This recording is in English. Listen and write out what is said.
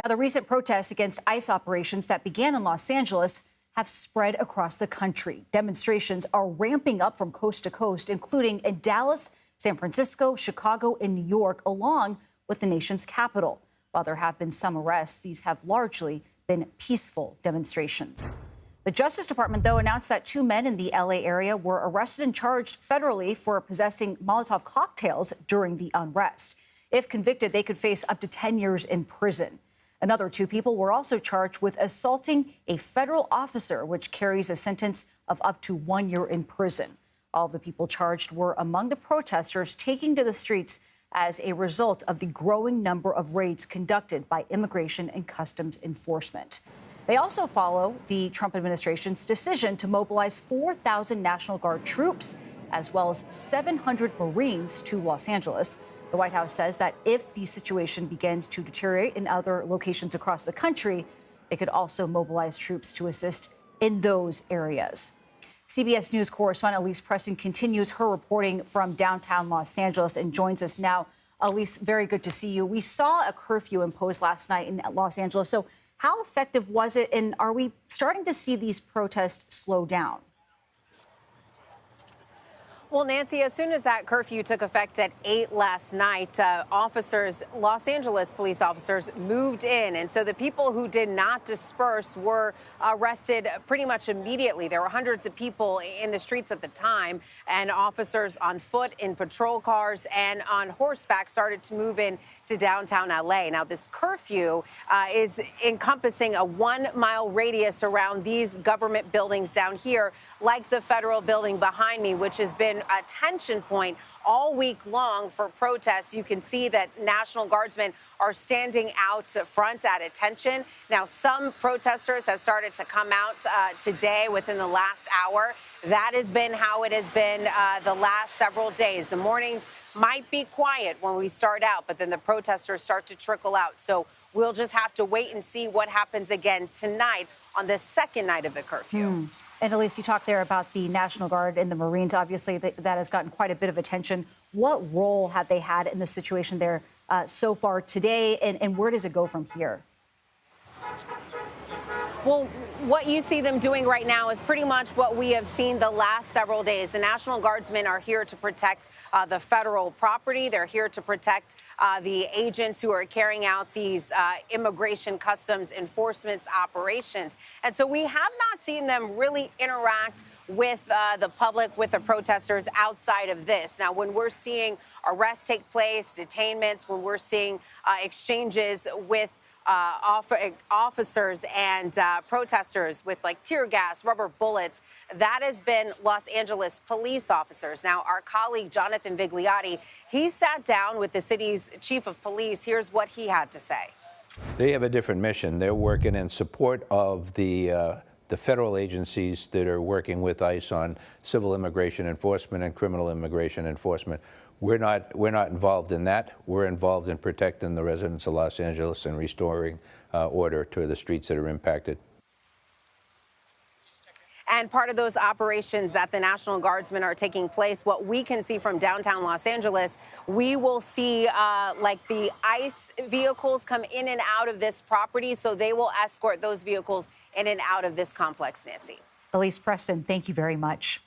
Now, the recent protests against ICE operations that began in Los Angeles have spread across the country. Demonstrations are ramping up from coast to coast, including in Dallas, San Francisco, Chicago, and New York, along with the nation's capital. While there have been some arrests, these have largely been peaceful demonstrations. The Justice Department, though, announced that 2 men in the L.A. area were arrested and charged federally for possessing Molotov cocktails during the unrest. If convicted, they could face up to 10 years in prison. Another 2 people were also charged with assaulting a federal officer, which carries a sentence of up to 1 year in prison. All of the people charged were among the protesters taking to the streets as a result of the growing number of raids conducted by Immigration and Customs Enforcement. They also follow the Trump administration's decision to mobilize 4,000 National Guard troops, as well as 700 Marines to Los Angeles. The White House says that if the situation begins to deteriorate in other locations across the country, they could also mobilize troops to assist in those areas. CBS News correspondent Elise Preston continues her reporting from downtown Los Angeles and joins us now. Elise, very good to see you. We saw a curfew imposed last night in Los Angeles. So how effective was it, and are we starting to see these protests slow down? Well, Nancy, as soon as that curfew took effect at 8 last night, Los Angeles police officers moved in. And so the people who did not disperse were arrested pretty much immediately. There were hundreds of people in the streets at the time, and officers on foot, in patrol cars, and on horseback started to move in to downtown L.A. Now, this curfew is encompassing a 1-mile radius around these government buildings down here, like the federal building behind me, which has been a tension point all week long for protests. You can see that National Guardsmen are standing out front at attention. Now, some protesters have started to come out today within the last hour. That has been how it has been the last several days. The mornings might be quiet when we start out, but then the protesters start to trickle out. So we'll just have to wait and see what happens again tonight on the second night of the curfew. And Elise, you talked there about the National Guard and the Marines. Obviously, that has gotten quite a bit of attention. What role have they had in the situation there so far today, and where does it go from here? Well, what you see them doing right now is pretty much what we have seen the last several days. The National Guardsmen are here to protect the federal property. They're here to protect the agents who are carrying out these immigration customs enforcement operations. And so we have not seen them really interact with the public, with the protesters outside of this. Now, when we're seeing arrests take place, detainments, when we're seeing exchanges with officers and protesters with like tear gas, rubber bullets, that has been Los Angeles police officers. Now, our colleague Jonathan Vigliotti, he sat down with the city's chief of police. Here's what he had to say. They have a different mission. They're working in support of the federal agencies that are working with ICE on civil immigration enforcement and criminal immigration enforcement. We're not involved in that. We're involved in protecting the residents of Los Angeles and restoring order to the streets that are impacted. And part of those operations that the National Guardsmen are taking place, what we can see from downtown Los Angeles, we will see like the ICE vehicles come in and out of this property. So they will escort those vehicles in and out of this complex, Nancy. Elise Preston, thank you very much.